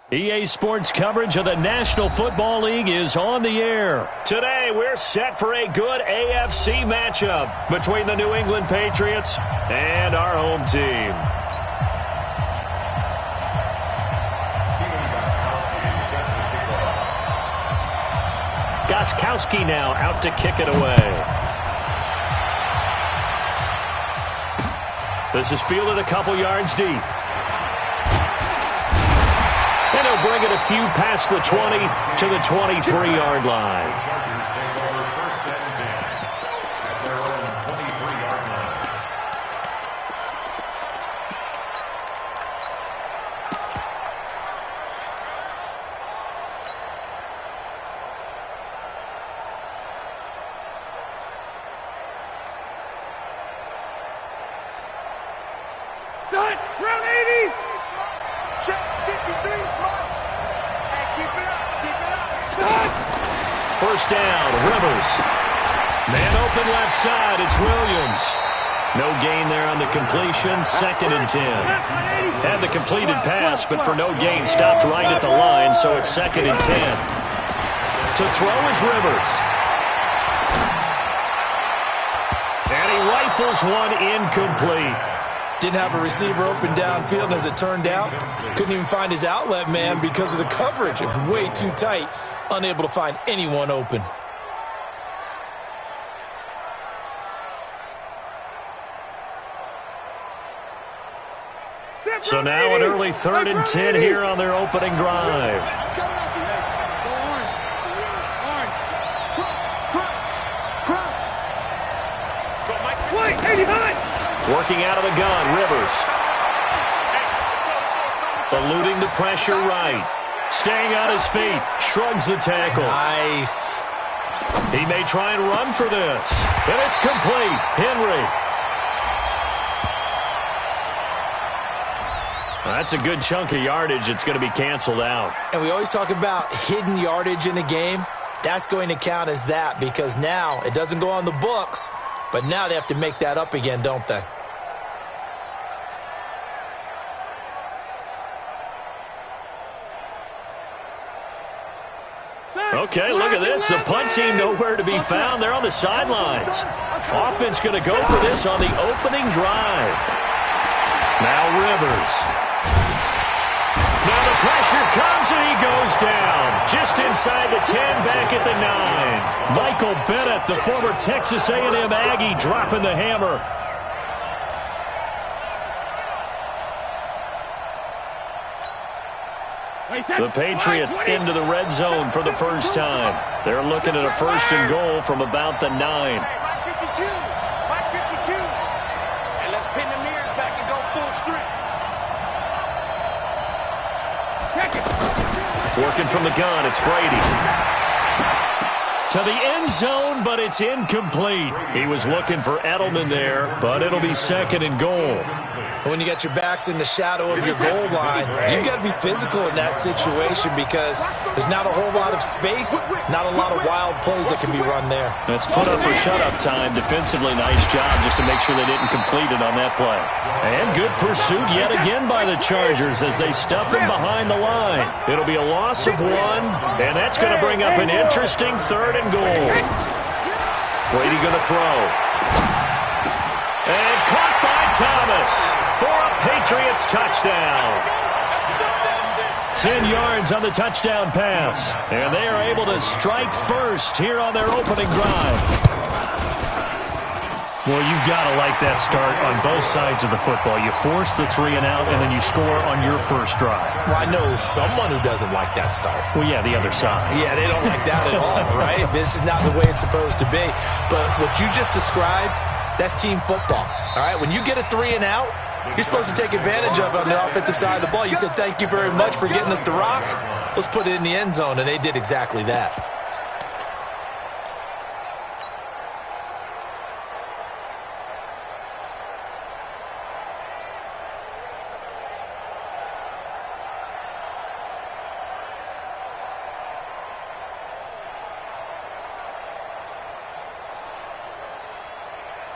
EA Sports coverage of the National Football League is on the air. Today, we're set for a good AFC matchup between the New England Patriots and our home team. Gostkowski now out to kick it away. This is fielded a couple yards deep. And he'll bring it a few past the 20 to the 23-yard line. Round 80. Check 53. Hey, keep it up. First down, Rivers. Man open left side, it's Williams. No gain there on the completion, 2nd and 10. Had the completed pass, but for no gain, stopped right at the line, so it's 2nd and 10. To throw is Rivers. And he rifles one incomplete. Didn't have a receiver open downfield, and as it turned out, couldn't even find his outlet man because of the coverage. It was way too tight, unable to find anyone open. So now an early 3rd and 10 here on their opening drive. Working out of the gun, Rivers. Eluding the pressure right. Staying on his feet. Shrugs the tackle. Nice. He may try and run for this. And it's complete. Henry. That's a good chunk of yardage. It's going to be canceled out. And we always talk about hidden yardage in a game. That's going to count as that because now it doesn't go on the books, but now they have to make that up again, don't they? Okay, look at this. The punt team nowhere to be found. They're on the sidelines. Offense going to go for this on the opening drive. Now Rivers. Now the pressure comes and he goes down. Just inside the 10, back at the 9. Michael Bennett, the former Texas A&M Aggie, dropping the hammer. The Patriots into the red zone for the first time. They're looking at a 1st and goal from about the 9. 552. And let's pin the mirrors back and go full strength. Working from the gun, it's Brady. To the end zone, but it's incomplete. He was looking for Edelman there, but it'll be 2nd and goal. When you got your backs in the shadow of your goal line, you've got to be physical in that situation because there's not a whole lot of space, not a lot of wild plays that can be run there. It's put up or shut up time. Defensively, nice job just to make sure they didn't complete it on that play. And good pursuit yet again by the Chargers as they stuff him behind the line. It'll be a loss of 1, and that's going to bring up an interesting 3rd and goal. Brady going to throw. And caught by Thomas for a Patriots touchdown. 10 yards on the touchdown pass. And they are able to strike first here on their opening drive. Well, you've got to like that start on both sides of the football. You force the 3 and out, and then you score on your first drive. Well, I know someone who doesn't like that start. Well, yeah, the other side. Yeah, they don't like that at all, right? This is not the way it's supposed to be. But what you just described, that's team football, all right? When you get a 3 and out, you're supposed to take advantage of it on the offensive side of the ball. You said, thank you very much for getting us the rock. Let's put it in the end zone, and they did exactly that.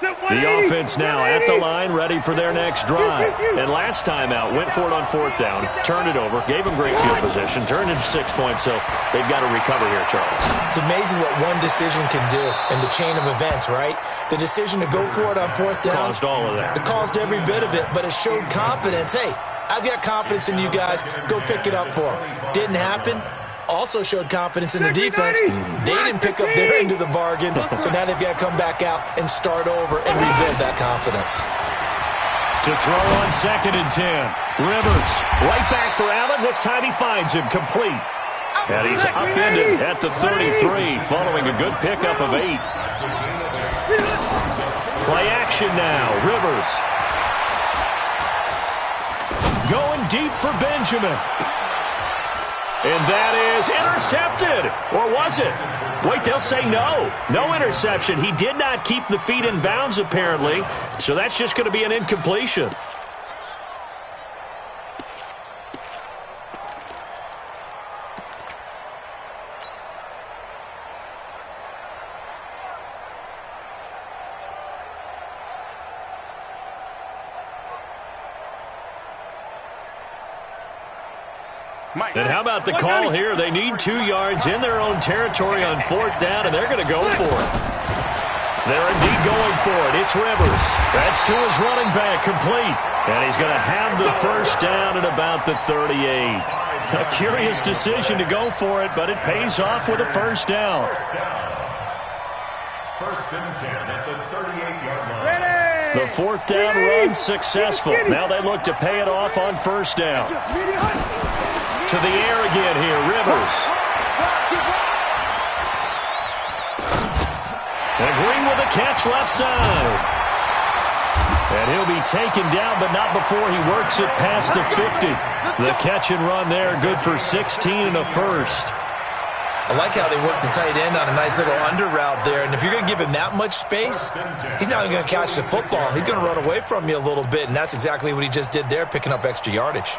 The offense now at the line, ready for their next drive. And last time out, went for it on 4th down, turned it over, gave them great field position, turned into 6 points, so they've got to recover here, Charles. It's amazing what one decision can do in the chain of events, right? The decision to go for it on 4th down. Caused all of that. It caused every bit of it, but it showed confidence. Hey, I've got confidence in you guys. Go pick it up for them. Didn't happen. Also showed confidence in the defense. They didn't pick up their end of the bargain, so now they've got to come back out and start over and rebuild that confidence. To throw on 2nd and 10. Rivers, right back for Allen. This time he finds him complete. And he's upended at the 33 following a good pickup of 8. Play action now. Rivers. Going deep for Benjamin. And that is intercepted. Or was it? Wait, they'll say no. No interception. He did not keep the feet in bounds, apparently. So that's just going to be an incompletion. And how about the call here? They need 2 yards in their own territory on 4th down, and they're going to go for it. They're indeed going for it. It's Rivers. That's to his running back, complete. And he's going to have the 1st down at about the 38. A curious decision to go for it, but it pays off with a 1st down. 1st and 10 at the 38-yard line. The 4th down run successful. Now they look to pay it off on 1st down. To the air again here, Rivers. And Green with a catch left side. And he'll be taken down, but not before he works it past the 50. The catch and run there, good for 16 and a 1st. I like how they work the tight end on a nice little under route there. And if you're going to give him that much space, he's not even going to catch the football. He's going to run away from you a little bit, and that's exactly what he just did there, picking up extra yardage.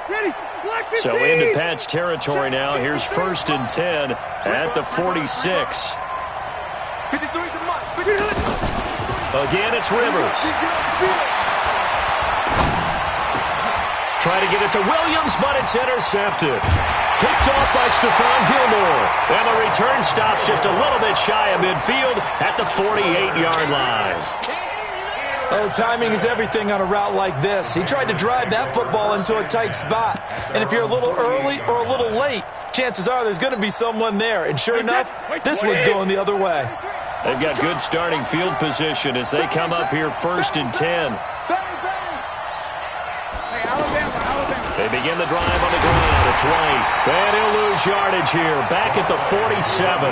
So into Pat's territory now. Here's 1st and 10 at the 46. Again, it's Rivers. Try to get it to Williams, but it's intercepted. Picked off by Stephon Gilmore. And the return stops just a little bit shy of midfield at the 48-yard line. Oh, timing is everything on a route like this. He tried to drive that football into a tight spot. And if you're a little early or a little late, chances are there's going to be someone there. And sure enough, this one's going the other way. They've got good starting field position as they come up here 1st and 10. They begin the drive on the ground. It's White. And he'll lose yardage here. Back at the 47.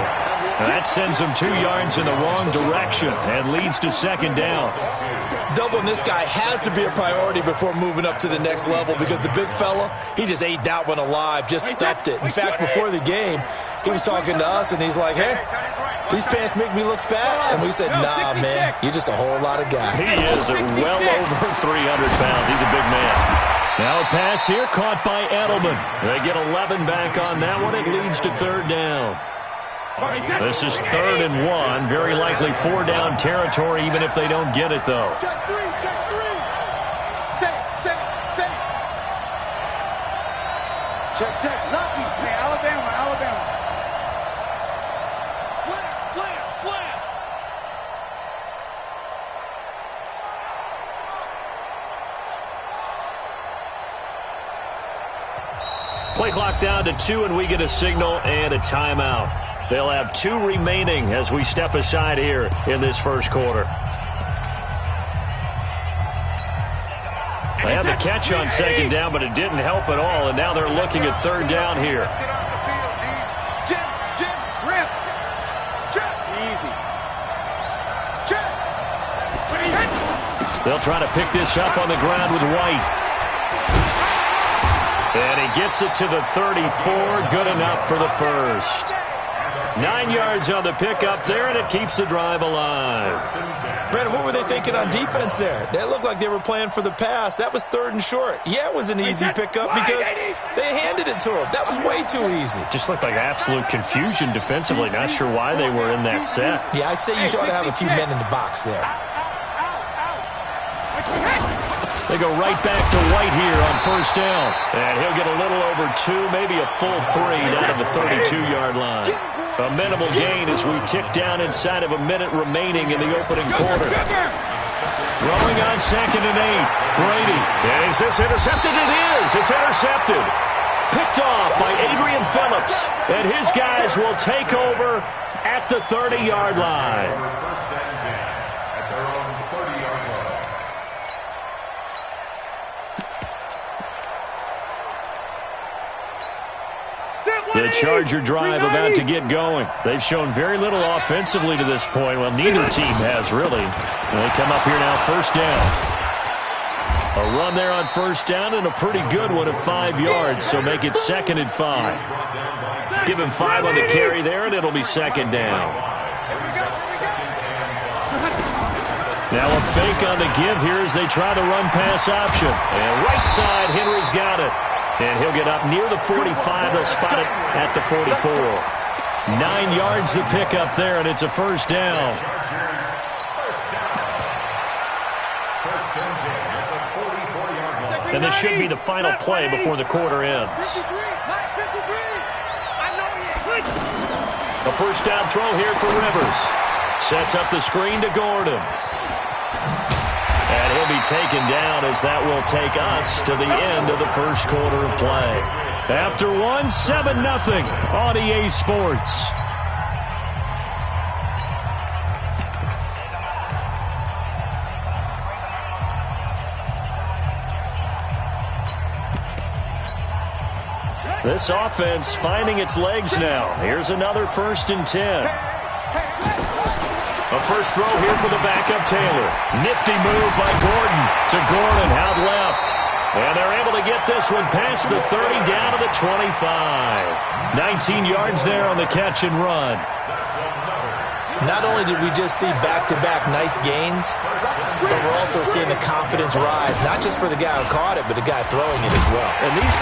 And that sends him 2 yards in the wrong direction and leads to 2nd down. Doubling this guy has to be a priority before moving up to the next level because the big fella, he just ate that one alive, just stuffed it. In fact, before the game, he was talking to us, and he's like, hey, these pants make me look fat. And we said, nah, man, you're just a whole lot of guy. He is well over 300 pounds. He's a big man. Now a pass here caught by Edelman. They get 11 back on that one. It leads to 3rd down. This is 3rd and 1. Very likely 4-down territory, even if they don't get it, though. Check 3, check 3. Set. Check. Lucky. Hey, Alabama. Slam. Play clock down to 2, and we get a signal and a timeout. They'll have 2 remaining as we step aside here in this 1st quarter. They had the catch on 2nd down, but it didn't help at all, and now they're looking at 3rd down here. Jim, rip. Easy. They'll try to pick this up on the ground with White. And he gets it to the 34. Good enough for the 1st. 9 yards on the pickup there, and it keeps the drive alive. Brandon, what were they thinking on defense there? They looked like they were playing for the pass. That was 3rd and short. Yeah, it was an easy pickup because they handed it to him. That was way too easy. Just looked like absolute confusion defensively. Not sure why they were in that set. Yeah, I'd say you ought to have a few men in the box there. They go right back to White here on first down. And he'll get a little over 2, maybe a full 3 down to the 32-yard line. A minimal gain as we tick down inside of a minute remaining in the opening quarter. Throwing on 2nd and 8. Brady. Is this intercepted? It is. It's intercepted. Picked off by Adrian Phillips. And his guys will take over at the 30-yard line. First and 10 at their own 30-yard line. The Charger drive about to get going. They've shown very little offensively to this point. Well, neither team has really. And they come up here now, first down. A run there on first down and a pretty good one at 5 yards, so make it 2nd and 5. Give him 5 on the carry there, and it'll be 2nd down. Now a fake on the give here as they try the run-pass option. And right side, Henry's got it. And he'll get up near the 45. They'll spot it at the 44. 9 yards to pick up there, and it's a first down. And this should be the final play before the quarter ends. A first down throw here for Rivers. Sets up the screen to Gordon. And he'll be taken down as that will take us to the end of the first quarter of play. After one, 7-0 on EA Sports. This offense finding its legs now. Here's another 1st and 10. A first throw here for the backup Taylor. Nifty move by Gordon to Gordon out left. And they're able to get this one past the 30 down to the 25. 19 yards there on the catch and run. Not only did we just see back-to-back nice gains, but we're also seeing the confidence rise, not just for the guy who caught it, but the guy throwing it as well. And these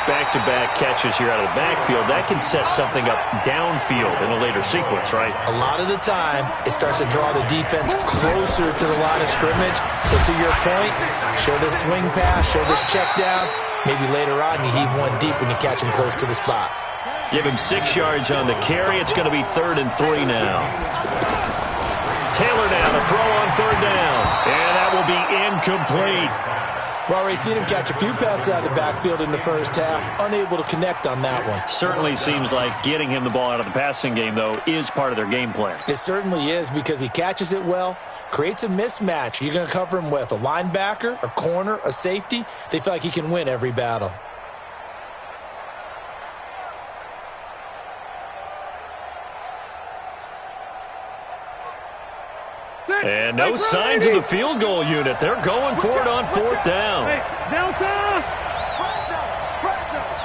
back-to-back catches here out of the backfield, that can set something up downfield in a later sequence, right? A lot of the time, it starts to draw the defense closer to the line of scrimmage. So to your point, show this swing pass, show this check down. Maybe later on you heave one deep when you catch him close to the spot. Give him 6 yards on the carry. It's going to be 3rd and 3 now. Taylor now to throw on 3rd down. And that will be incomplete. Well, already seen him catch a few passes out of the backfield in the first half. Unable to connect on that one. Certainly seems like getting him the ball out of the passing game, though, is part of their game plan. It certainly is because he catches it well, creates a mismatch. You're going to cover him with a linebacker, a corner, a safety. They feel like he can win every battle. And no signs of the field goal unit. They're going for it on 4th down. Hey, Delta!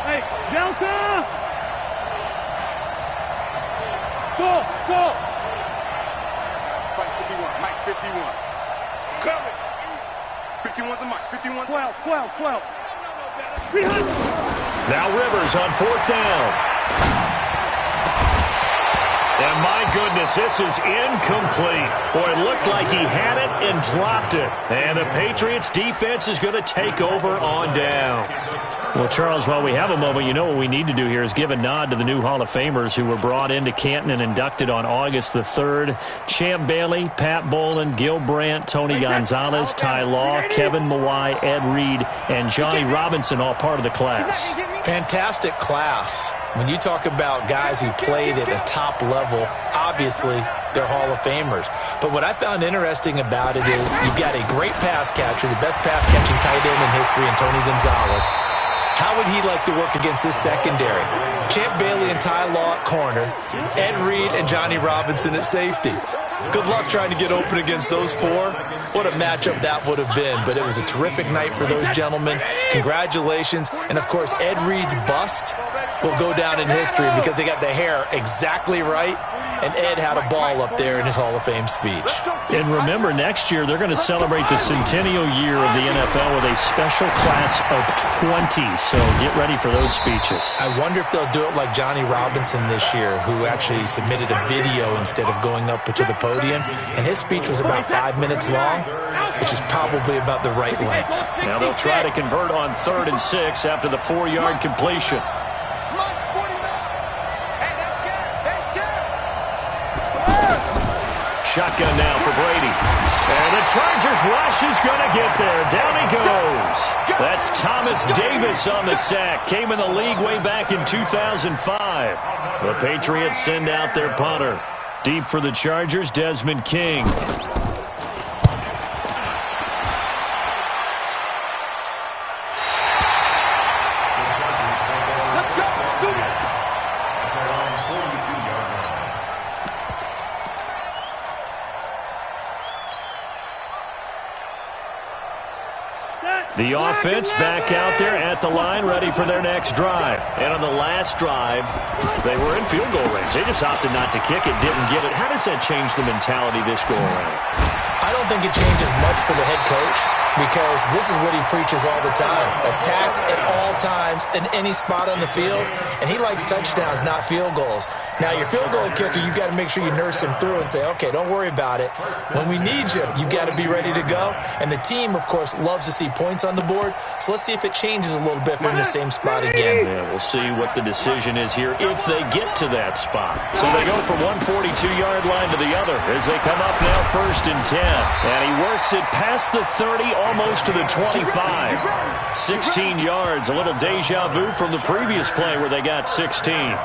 Hey, Delta! Go! Mike 51, Mike 51. Coming! 51's the Mike, 51. 12. Now Rivers on 4th down. And my goodness, this is incomplete. Boy, it looked like he had it and dropped it. And the Patriots defense is going to take over on downs. Well, Charles, while we have a moment, you know what we need to do here is give a nod to the new Hall of Famers who were brought into Canton and inducted on August the 3rd. Champ Bailey, Pat Bowlen, Gil Brandt, Tony Gonzalez, Ty Law, Kevin Mawai, Ed Reed, and Johnny Robinson, all part of the class. Fantastic class. When you talk about guys who played at a top level, obviously they're Hall of Famers. But what I found interesting about it is you've got a great pass catcher, the best pass-catching tight end in history, in Tony Gonzalez. How would he like to work against this secondary? Champ Bailey and Ty Law at corner, Ed Reed and Johnny Robinson at safety. Good luck trying to get open against those four. What a matchup that would have been. But it was a terrific night for those gentlemen. Congratulations. And, of course, Ed Reed's bust will go down in history because they got the hair exactly right. And Ed had a ball up there in his Hall of Fame speech. And remember, next year they're going to celebrate the centennial year of the NFL with a special class of 20. So get ready for those speeches. I wonder if they'll do it like Johnny Robinson this year, who actually submitted a video instead of going up to the podium. And his speech was about 5 minutes long. which is probably about the right length. Now they'll try to convert on 3rd and 6 after the 4-yard completion. Shotgun now for Brady. And the Chargers rush is going to get there. Down he goes. That's Thomas Davis on the sack. Came in the league way back in 2005. The Patriots send out their punter. Deep for the Chargers, Desmond King. The offense back out there at the line, ready for their next drive. And on the last drive, they were in field goal range. They just opted not to kick it, didn't get it. How does that change the mentality this go around? I don't think it changes much for the head coach, because this is what he preaches all the time. Attack at all times in any spot on the field, and he likes touchdowns, not field goals. Now, your field goal kicker, you've got to make sure you nurse him through and say, okay, don't worry about it. When we need you, you've got to be ready to go. And the team, of course, loves to see points on the board. So let's see if it changes a little bit if they're in the same spot again. Yeah, we'll see what the decision is here if they get to that spot. So they go from 142-yard line to the other as they come up now 1st and 10. And he works it past the 30, almost to the 25. 16 yards, a little deja vu from the previous play where they got 16.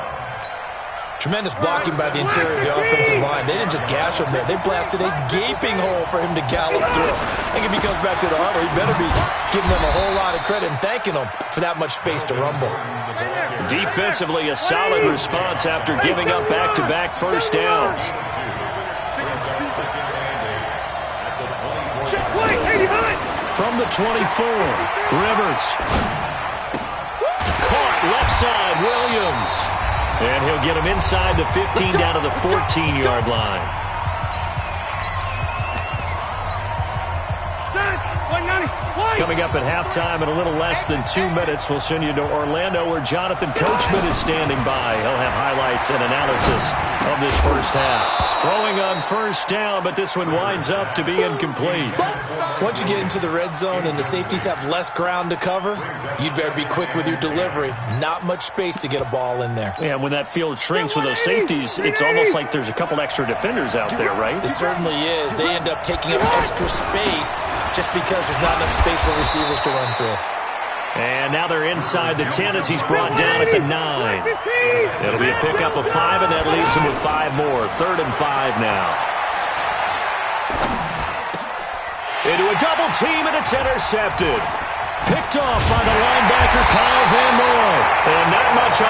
Tremendous blocking by the interior of the offensive line. They didn't just gash him there. They blasted a gaping hole for him to gallop through. I think if he comes back to the huddle, he better be giving them a whole lot of credit and thanking them for that much space to rumble. Defensively, a solid response after giving up back-to-back first downs. From the 24, Rivers. Caught left side, Williams. And he'll get him inside the 15 down to the 14-yard line. Coming up at halftime in a little less than 2 minutes, we'll send you to Orlando where Jonathan Coachman is standing by. He'll have highlights and analysis of this first half. Throwing on first down, but this one winds up to be incomplete. Once you get into the red zone and the safeties have less ground to cover, you'd better be quick with your delivery. Not much space to get a ball in there. Yeah, when that field shrinks with those safeties, it's almost like there's a couple extra defenders out there, right? It certainly is. They end up taking up extra space just because there's not enough space for receivers to run through. And now they're inside the 10 as he's brought down at the 9. It'll be a pickup of 5, and that leaves him with 5 more. 3rd and 5 now. Into a double team, and it's intercepted. Picked off by the linebacker, Kyle Van Noy. And not much on.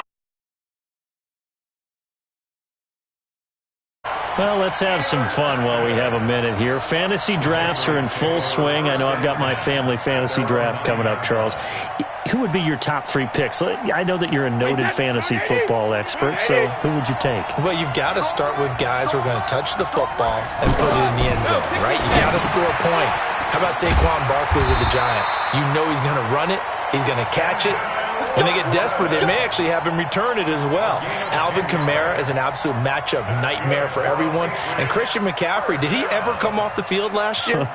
Well, let's have some fun while we have a minute here. Fantasy drafts are in full swing. I know I've got my family fantasy draft coming up, Charles. Who would be your top 3 picks? I know that you're a noted fantasy football expert, so who would you take? Well, you've got to start with guys who are going to touch the football and put it in the end zone, right? You got to score points. How about Saquon Barkley with the Giants? You know he's going to run it. He's going to catch it. When they get desperate, they may actually have him return it as well. Alvin Kamara is an absolute matchup nightmare for everyone. And Christian McCaffrey, did he ever come off the field last year?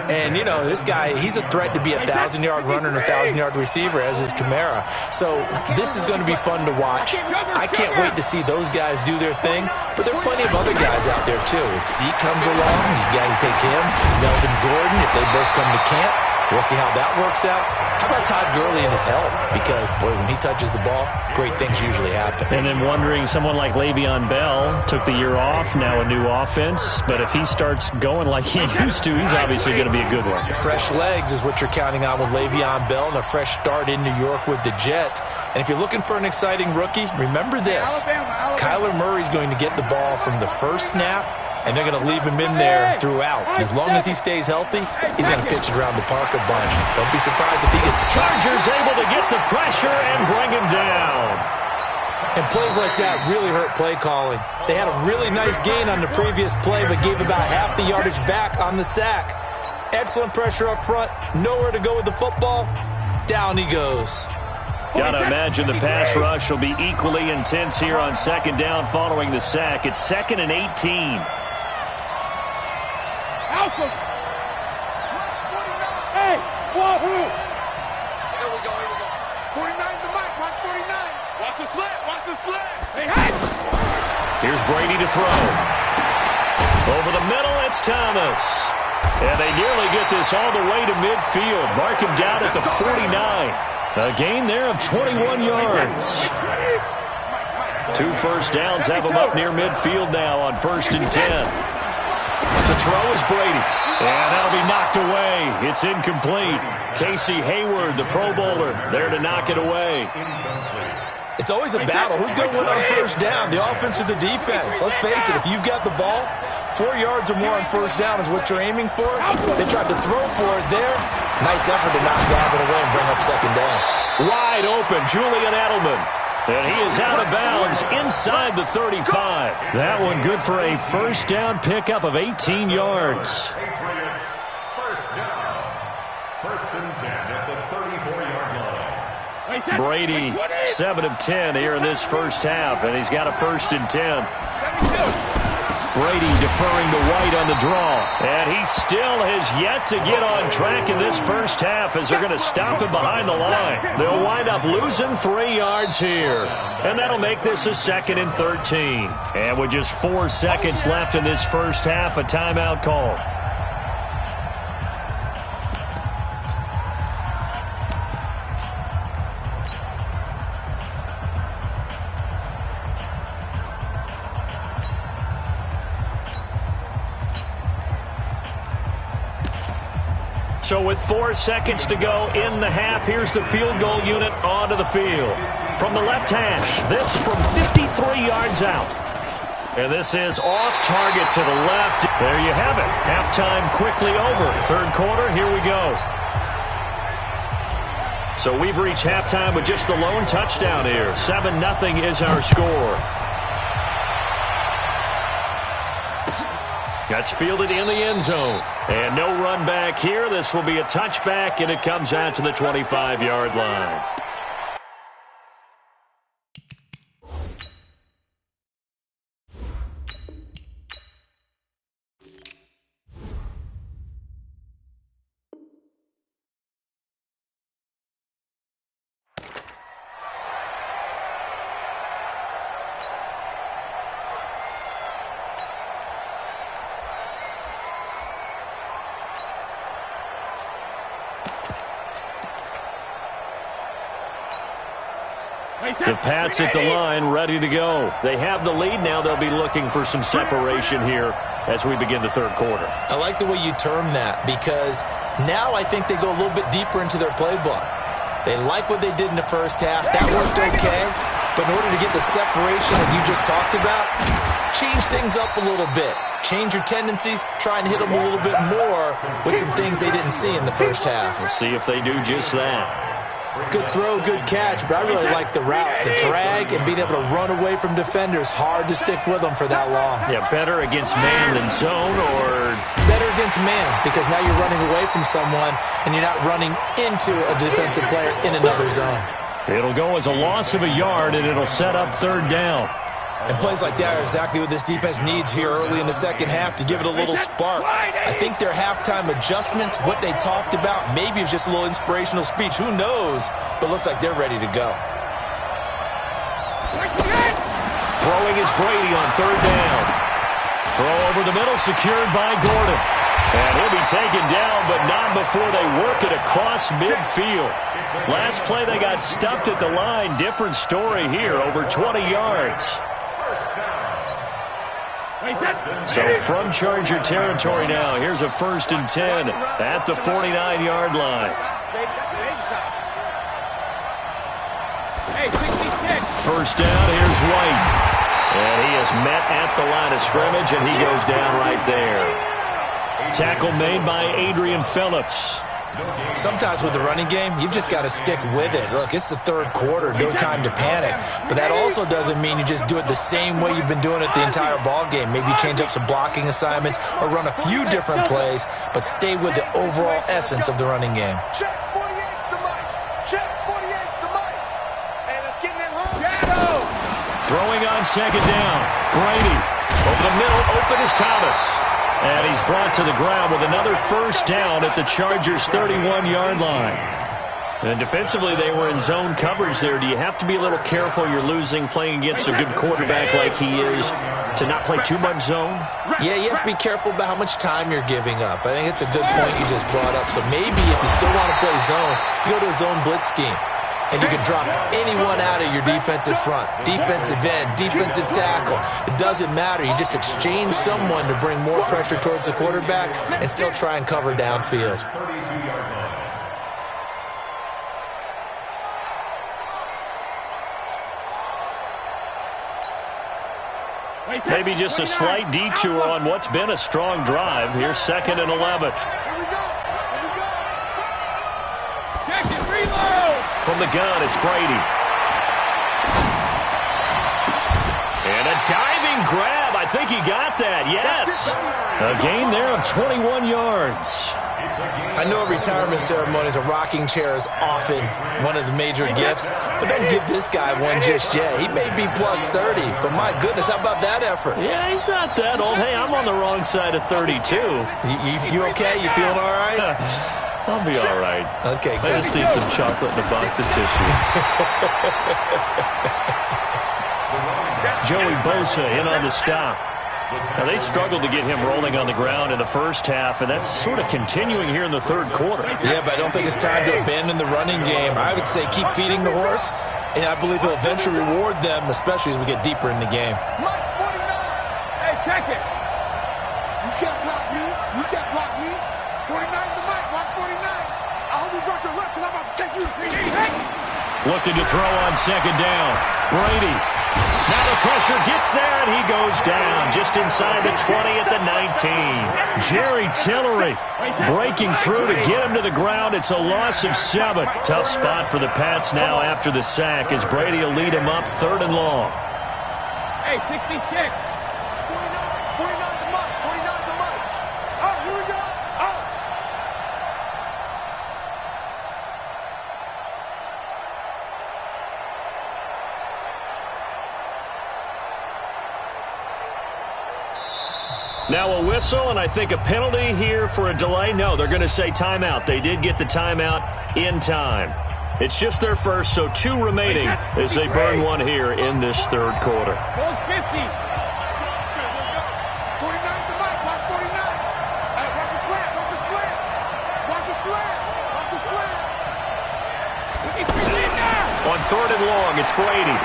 And, you know, this guy, he's a threat to be a 1,000-yard runner and a 1,000-yard receiver, as is Kamara. So this is going to be fun to watch. I can't wait to see those guys do their thing. But there are plenty of other guys out there, too. If Zeke comes along, you got to take him. Melvin Gordon, if they both come to camp. We'll see how that works out. How about Todd Gurley and his health? Because, boy, when he touches the ball, great things usually happen. And then wondering, someone like Le'Veon Bell took the year off, now a new offense. But if he starts going like he used to, he's obviously going to be a good one. Fresh legs is what you're counting on with Le'Veon Bell and a fresh start in New York with the Jets. And if you're looking for an exciting rookie, remember this. Kyler Murray's going to get the ball from the first snap, and they're going to leave him in there throughout. And as long as he stays healthy, he's going to pitch it around the park a bunch. Don't be surprised if he gets... Chargers able to get the pressure and bring him down. And plays like that really hurt play calling. They had a really nice gain on the previous play, but gave about half the yardage back on the sack. Excellent pressure up front. Nowhere to go with the football. Down he goes. Gotta imagine the pass rush will be equally intense here on 2nd down following the sack. It's 2nd and 18. Here's Brady to throw. Over the middle, it's Thomas. And they nearly get this all the way to midfield. Mark him down at the 49. A gain there of 21 yards. 2 first downs have him up near midfield now on 1st and 10. To throw is Brady. And that'll be knocked away. It's incomplete. Casey Hayward, the Pro Bowler, there to knock it away. It's always a battle. Who's going to win on 1st down, the offense or the defense? Let's face it, if you've got the ball, 4 yards or more on 1st down is what you're aiming for. They tried to throw for it there. Nice effort to not grab it away and bring up 2nd down. Wide open, Julian Edelman. And he is out of bounds inside the 35. That one good for a 1st down pickup of 18 yards. Patriots, 1st down. 1st and 10 at the 34-yard line. Brady, 7 of 10 here in this 1st half, and he's got a 1st and 10. Brady deferring to White on the draw. And he still has yet to get on track in this 1st half as they're going to stop him behind the line. They'll wind up losing 3 yards here. And that'll make this a 2nd and 13. And with just 4 seconds left in this 1st half, a timeout call. So with 4 seconds to go in the half, here's the field goal unit onto the field. From the left hash, this from 53 yards out. And this is off target to the left. There you have it. Halftime quickly over. 3rd quarter, here we go. So we've reached halftime with just the lone touchdown here. 7-0 is our score. That's fielded in the end zone. And no run back here. This will be a touchback, and it comes out to the 25-yard line. The Pats at the line, ready to go. They have the lead now. They'll be looking for some separation here as we begin the 3rd quarter. I like the way you term that because now I think they go a little bit deeper into their playbook. They like what they did in the 1st half. That worked okay. But in order to get the separation that you just talked about, change things up a little bit. Change your tendencies. Try and hit them a little bit more with some things they didn't see in the 1st half. We'll see if they do just that. Good throw, good catch, but I really like the route. The drag and being able to run away from defenders, hard to stick with them for that long. Yeah, better against man than zone, or? Better against man, because now you're running away from someone and you're not running into a defensive player in another zone. It'll go as a loss of a yard, and it'll set up 3rd down. And plays like that are exactly what this defense needs here early in the 2nd half to give it a little spark. I think their halftime adjustments, what they talked about, maybe it was just a little inspirational speech. Who knows? But looks like they're ready to go. Throwing is Brady on 3rd down. Throw over the middle, secured by Gordon. And he'll be taken down, but not before they work it across midfield. Last play, they got stuffed at the line. Different story here, over 20 yards. So from Charger territory now, here's a 1st and 10 at the 49-yard line. 1st down, here's White. And he is met at the line of scrimmage, and he goes down right there. Tackle made by Adrian Phillips. Sometimes with the running game, you've just got to stick with it. Look, it's the 3rd quarter, no time to panic. But that also doesn't mean you just do it the same way you've been doing it the entire ball game. Maybe change up some blocking assignments or run a few different plays, but stay with the overall essence of the running game. Check 48's the mic. Check 48's the mic. Hey, let's get in home. Shadow. Throwing on 2nd down. Brady over the middle, open is Thomas. And he's brought to the ground with another 1st down at the Chargers' 31-yard line. And defensively, they were in zone coverage there. Do you have to be a little careful you're losing playing against a good quarterback like he is to not play too much zone? Yeah, you have to be careful about how much time you're giving up. I think it's a good point you just brought up. So maybe if you still want to play zone, you go to a zone blitz scheme. And you can drop anyone out of your defensive front, defensive end, defensive tackle. It doesn't matter. You just exchange someone to bring more pressure towards the quarterback and still try and cover downfield. Maybe just a slight detour on what's been a strong drive. Here's 2nd and 11. From the gun, it's Brady. And a diving grab. I think he got that. Yes. A gain there of 21 yards. I know at retirement ceremonies, a rocking chair is often one of the major gifts, but don't give this guy one just yet. He may be plus 30, but my goodness, how about that effort? Yeah, he's not that old. Hey, I'm on the wrong side of 32. You okay? You feeling all right? I'll be all right. Okay, good. I just need some chocolate and a box of tissues. Joey Bosa in on the stop. Now, they struggled to get him rolling on the ground in the first half, and that's sort of continuing here in the third quarter. Yeah, but I don't think it's time to abandon the running game. I would say keep feeding the horse, and I believe he'll eventually reward them, especially as we get deeper in the game. Mike 49. Hey, check it. You can't block me. You can't block me. 49 to Mike. Watch 49. I hope you brought your left because I'm about to take you. Looking to throw on 2nd down. Brady. Now the pressure gets there, and he goes down just inside the 20 at the 19. Jerry Tillery breaking through to get him to the ground. It's a loss of 7. Tough spot for the Pats now after the sack as Brady will lead him up 3rd and long. Hey, 66. 49 to Mike. 49 to Mike. Oh, here we go. Oh. Now a whistle, and I think a penalty here for a delay. No, they're going to say timeout. They did get the timeout in time. It's just their first, so 2 remaining as they burn one here in this third quarter. 49 to Mike. Watch 49. Hey, watch the slant. Watch the slant. Watch the slant. Watch the slant. On 3rd and long, it's Brady.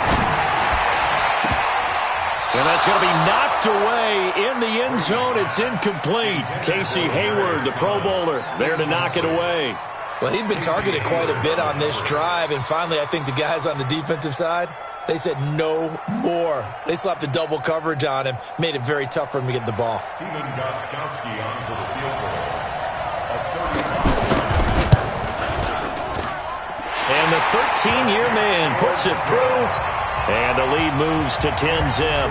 And that's going to be knocked away in the end zone. It's incomplete. Casey Hayward, the Pro Bowler, there to knock it away. Well, he'd been targeted quite a bit on this drive, and finally I think the guys on the defensive side, they said no more. They slapped the double coverage on him, made it very tough for him to get the ball. Steven Gostkowski on for the field goal. And the 13-year man puts it through. And the lead moves to 10-zip.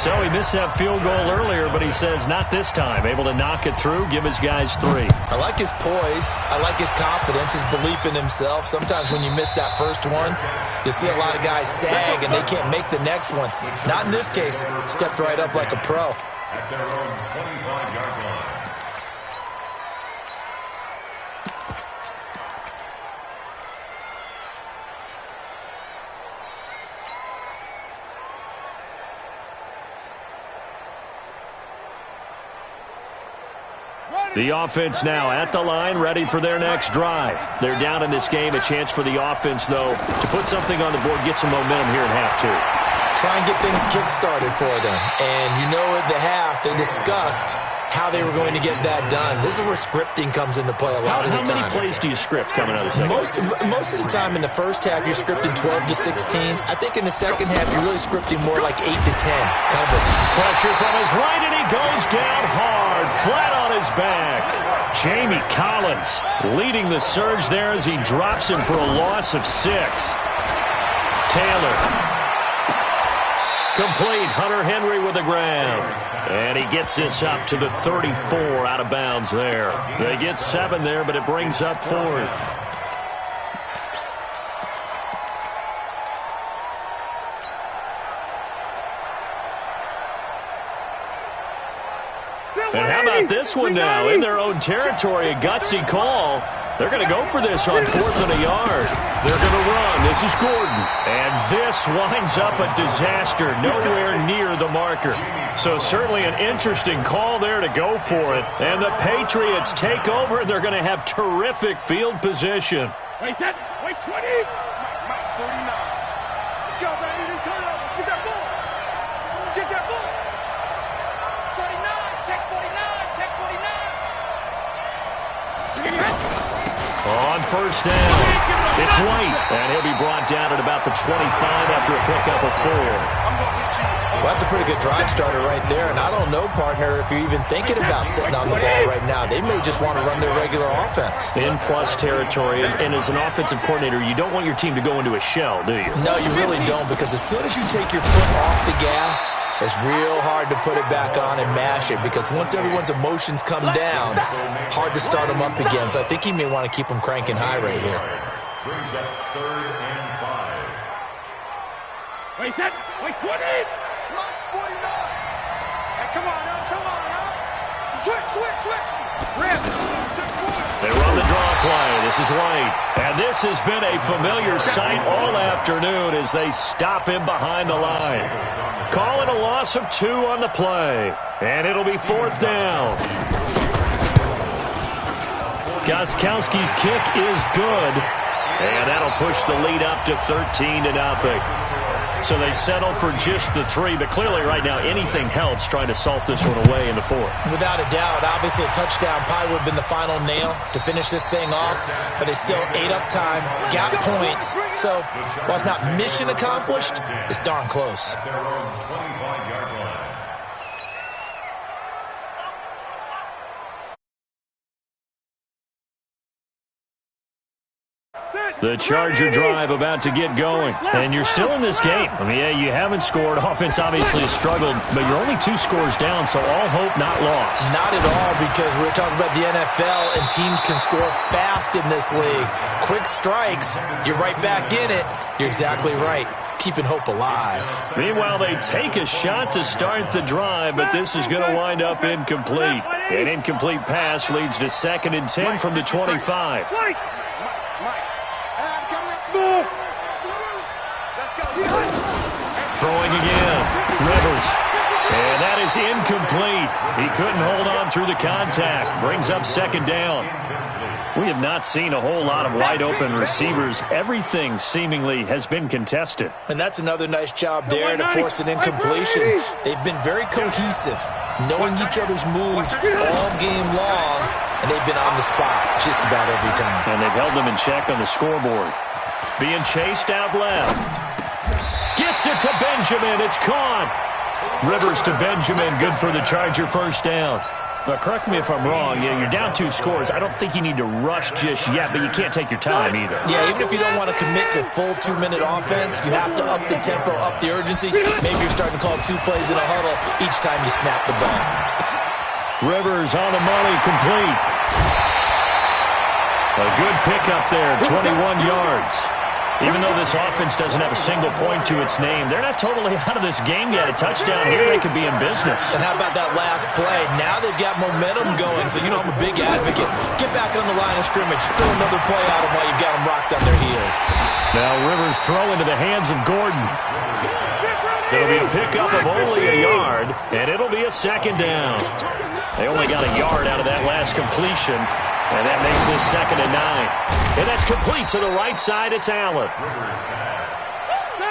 So he missed that field goal earlier, but he says not this time. Able to knock it through, give his guys 3. I like his poise. I like his confidence, his belief in himself. Sometimes when you miss that first one, you see a lot of guys sag and they can't make the next one. Not in this case. Stepped right up like a pro. At their own 25-yard line. The offense now at the line, ready for their next drive. They're down in this game. A chance for the offense, though, to put something on the board, get some momentum here in half 2. Try and get things kick-started for them. And you know at the half, they discussed how they were going to get that done. This is where scripting comes into play a lot of the time. How many plays do you script coming out of the second? Most of the time in the first half, you're scripting 12 to 16. I think in the second half, you're really scripting more like 8 to 10. Kind of a pressure from his right, and he goes down hard, flat on his back. Jamie Collins leading the surge there as he drops him for a loss of 6. Taylor. Complete. Hunter Henry with the grab. And he gets this up to the 34 out of bounds there. They get 7 there, but it brings up 4th. And how about this one now? In their own territory, a gutsy call. They're going to go for this on 4th and a yard. They're going to run. This is Gordon. And this winds up a disaster, nowhere near the marker. So certainly an interesting call there to go for it. And the Patriots take over, and they're going to have terrific field position. Wait, 20. Mike, 49. Let's go, baby. Turnover. Get that ball. Get that ball. 49. Check 49. Check 49. On 1st down, it's White, and he'll be brought down at about the 25 after a pickup of 4. Well, that's a pretty good drive starter right there, and I don't know, partner, if you're even thinking about sitting on the ball right now. They may just want to run their regular offense. In plus territory, and as an offensive coordinator, you don't want your team to go into a shell, do you? No, you really don't, because as soon as you take your foot off the gas, it's real hard to put it back on and mash it, because once everyone's emotions come down, hard to start them up again. So I think he may want to keep them cranking high right here. Brings up 3rd and 5. Wait, 20. Mike, 49. Hey, come on now. Switch. Rip. They run the draw play. This is White. And this has been a familiar sight all afternoon as they stop him behind the line. Calling a loss of 2 on the play. And it'll be 4th down. Gostkowski's kick is good. And that'll push the lead up to 13-0. So they settle for just the 3, but clearly right now anything helps trying to salt this one away in the 4th. Without a doubt, obviously a touchdown probably would have been the final nail to finish this thing off, but it's still ate up time, got points. So while it's not mission accomplished, it's darn close. Their own 25-yard line. The Charger drive about to get going. And you're still in this game. I mean, yeah, you haven't scored. Offense obviously has struggled, but you're only 2 scores down, so all hope not lost. Not at all, because we're talking about the NFL, and teams can score fast in this league. Quick strikes, you're right back in it. You're exactly right. Keeping hope alive. Meanwhile, they take a shot to start the drive, but this is going to wind up incomplete. An incomplete pass leads to 2nd and 10 from the 25. Throwing again. Rivers. And that is incomplete. He couldn't hold on through the contact. Brings up 2nd down. We have not seen a whole lot of wide-open receivers. Everything seemingly has been contested. And that's another nice job there to force an incompletion. They've been very cohesive, knowing each other's moves all game long, and they've been on the spot just about every time. And they've held them in check on the scoreboard. Being chased out left. Gets it to Benjamin. It's caught. Rivers to Benjamin. Good for the Charger 1st down. Now, correct me if I'm wrong. Yeah, you're down 2 scores. I don't think you need to rush just yet, but you can't take your time either. Yeah, even if you don't want to commit to full 2-minute offense, you have to up the tempo, up the urgency. Maybe you're starting to call 2 plays in a huddle each time you snap the ball. Rivers on the money, complete. A good pickup there, 21 yards. Even though this offense doesn't have a single point to its name, they're not totally out of this game yet. A touchdown here, they could be in business. And how about that last play? Now they've got momentum going, so you know I'm a big advocate. Get back on the line of scrimmage. Throw another play at them while you've got them rocked on their heels. Now Rivers throw into the hands of Gordon. It'll be a pickup of only a yard, and it'll be a 2nd down. They only got a yard out of that last completion. And that makes this 2nd and 9. And that's complete to the right side. It's Allen.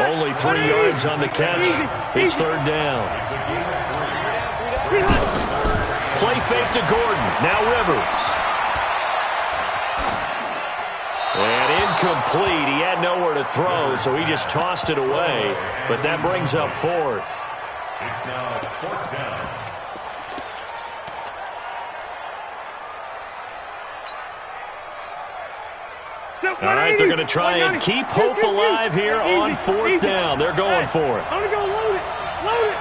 Only 3 yards on the catch. It's 3rd down. Play fake to Gordon. Now Rivers. And incomplete. He had nowhere to throw, so he just tossed it away. But that brings up 4th. It's now 4th down. All right, they're going to try and keep hope alive here on 4th down. They're going for it. I'm going to go load it. Load it.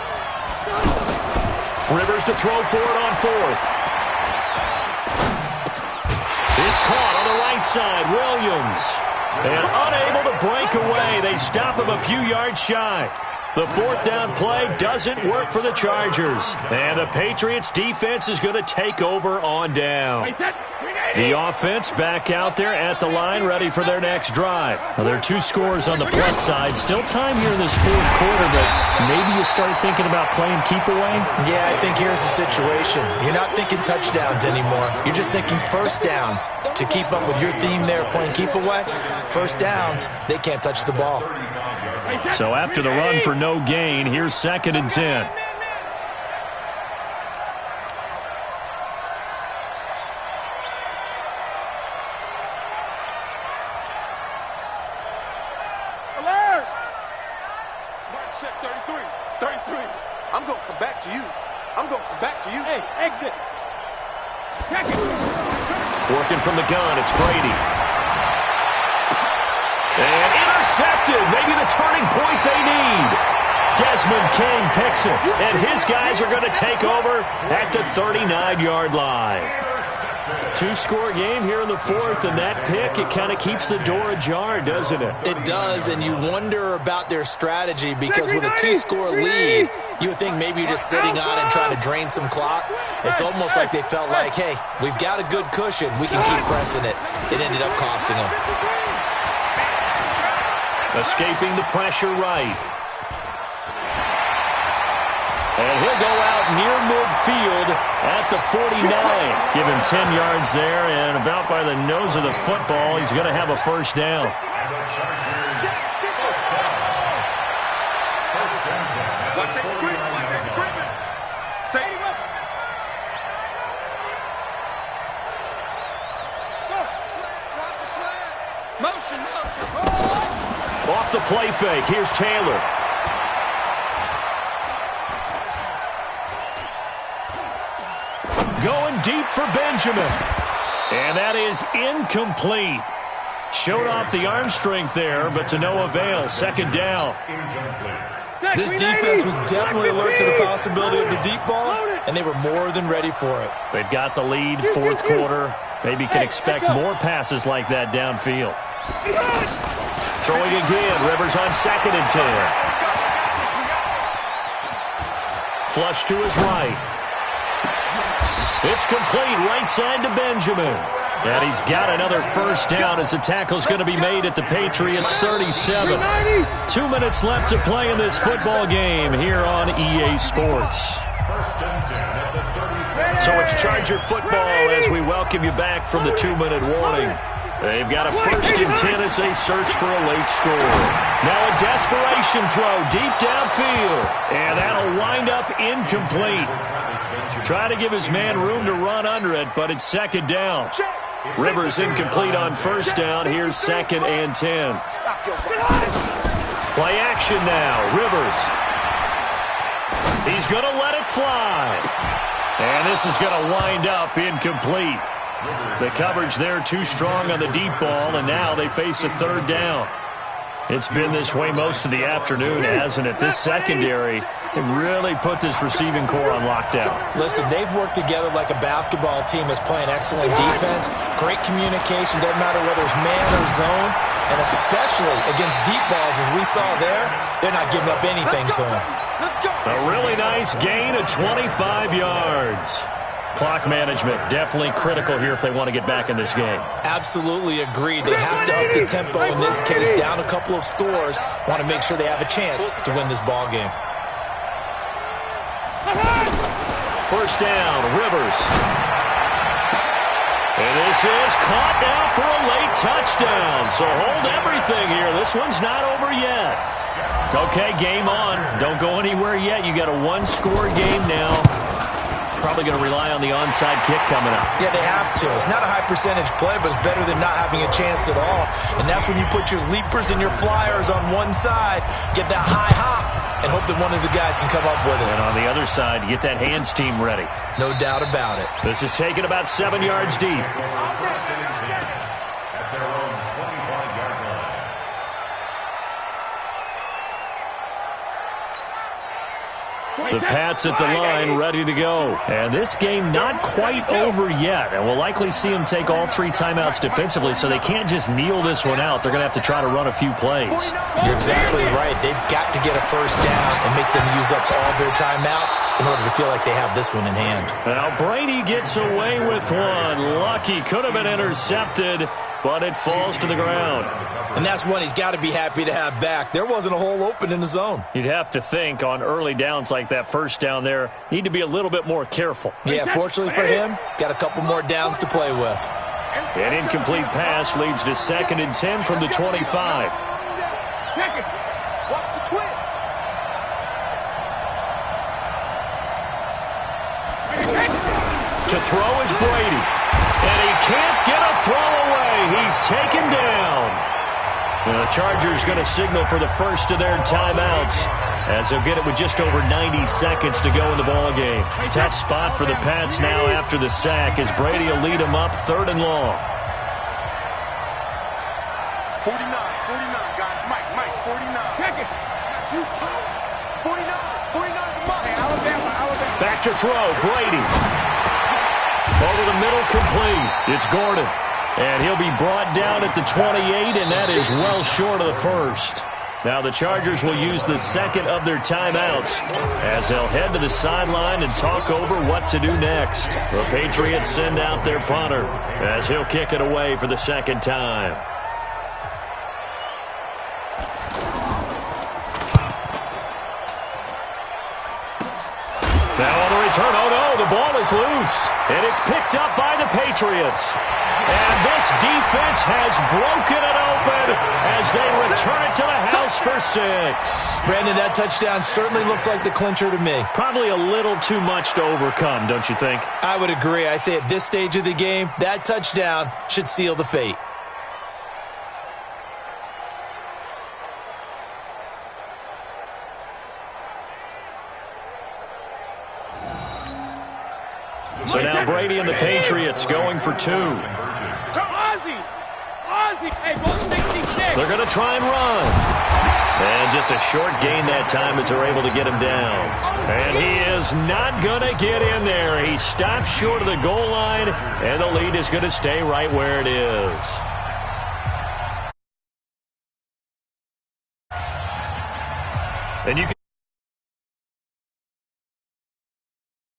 Rivers to throw for it on 4th. It's caught on the right side. Williams. And unable to break away. They stop him a few yards shy. The fourth down play doesn't work for the Chargers. And the Patriots defense is going to take over on down. The offense back out there at the line, ready for their next drive. Well, there are 2 scores on the plus side. Still time here in this fourth quarter, but maybe you start thinking about playing keep away? Yeah, I think here's the situation. You're not thinking touchdowns anymore. You're just thinking first downs. To keep up with your theme there, playing keep away, first downs, they can't touch the ball. So after the run for no gain, here's 2nd and 10. Alert! Mark check 33. 33. I'm going to come back to you. I'm going to come back to you. Hey, exit. Check it. Working from the gun, it's Brady. And intercepted. Maybe the turning point they need. Desmond King picks it. And his guys are going to take over at the 39-yard line. 2-score game here in the fourth, and that pick, it kind of keeps the door ajar, doesn't it? It does, and you wonder about their strategy because with a 2-score lead, you would think maybe you're just sitting on and trying to drain some clock. It's almost like they felt like, hey, we've got a good cushion. We can keep pressing it. It ended up costing them. Escaping the pressure right. And he'll go out near midfield at the 49. Give him 10 yards there, and about by the nose of the football, he's going to have a first down. Motion. Off the play fake, here's Taylor. Going deep for Benjamin. And that is incomplete. Showed off the arm strength there, but to no avail. 2nd down. This defense was definitely alert to the possibility of the deep ball, and they were more than ready for it. They've got the lead, fourth quarter. Maybe can expect more passes like that downfield. Throwing again. Rivers on 2nd and 10. Flush to his right. It's complete right side to Benjamin. And he's got another first down as the tackle's going to be made at the Patriots 37. 2 minutes left to play in this football game here on EA Sports. So it's Charger football as we welcome you back from the 2-minute warning. They've got a 1st and 10 as they search for a late score. Now a desperation throw deep downfield. And that'll wind up incomplete. Try to give his man room to run under it, but it's 2nd down. Rivers incomplete on 1st down. Here's 2nd and 10. Play action now. Rivers. He's going to let it fly. And this is going to wind up incomplete. The coverage there too strong on the deep ball, and now they face a 3rd down. It's been this way most of the afternoon, hasn't it? This secondary, it really put this receiving core on lockdown. Listen, they've worked together like a basketball team that's playing excellent defense. Great communication, doesn't matter whether it's man or zone. And especially against deep balls, as we saw there, they're not giving up anything to them. A really nice gain of 25 yards. Clock management definitely critical here if they want to get back in this game. Absolutely agreed. They have to up the tempo in this case, down a couple of scores. Want to make sure they have a chance to win this ball game. First down, Rivers. And this is caught now for a late touchdown. So hold everything here. This one's not over yet. Okay, game on. Don't go anywhere yet. You got a 1-score game now. Probably going to rely on the onside kick coming up. Yeah, they have to. It's not a high percentage play, but it's better than not having a chance at all. And that's when you put your leapers and your flyers on one side, get that high hop, and hope that one of the guys can come up with it. And on the other side, get that hands team ready. No doubt about it. This is taken about 7 yards deep. The Pats at the line, ready to go. And this game not quite over yet. And we'll likely see them take all 3 timeouts defensively, so they can't just kneel this one out. They're going to have to try to run a few plays. You're exactly right. They've got to get a first down and make them use up all their timeouts in order to feel like they have this one in hand. Now Brady gets away with one. Lucky, could have been intercepted, but it falls to the ground. And that's one he's got to be happy to have back. There wasn't a hole open in the zone. You'd have to think on early downs like that first down there, need to be a little bit more careful. Yeah, fortunately for him, got a couple more downs to play with. An incomplete pass leads to 2nd and 10 from the 25. Watch the twins. To throw is Brady. And he can't get a throw away. He's taken down. And the Chargers going to signal for the first of their timeouts, as they'll get it with just over 90 seconds to go in the ballgame. Tough spot for the Pats now after the sack, as Brady will lead them up 3rd and long. 49, guys. Mike, 49. Check it. You 49, 49 to Mike. Hey, Alabama. Back to throw, Brady. Over the middle, complete. It's Gordon. And he'll be brought down at the 28, and that is well short of the first. Now the Chargers will use the 2nd of their timeouts as they'll head to the sideline and talk over what to do next. The Patriots send out their punter as he'll kick it away for the 2nd time. Now on the return, oh no, the ball is loose. And it's picked up by the Patriots. And this defense has broken it open as they return it to the house for 6. Brandon, that touchdown certainly looks like the clincher to me. Probably a little too much to overcome, don't you think? I would agree. I say at this stage of the game, that touchdown should seal the fate. So now Brady and the Patriots going for 2. They're going to try and run. And just a short gain that time as they're able to get him down. And he is not going to get in there. He stops short of the goal line, and the lead is going to stay right where it is. And you can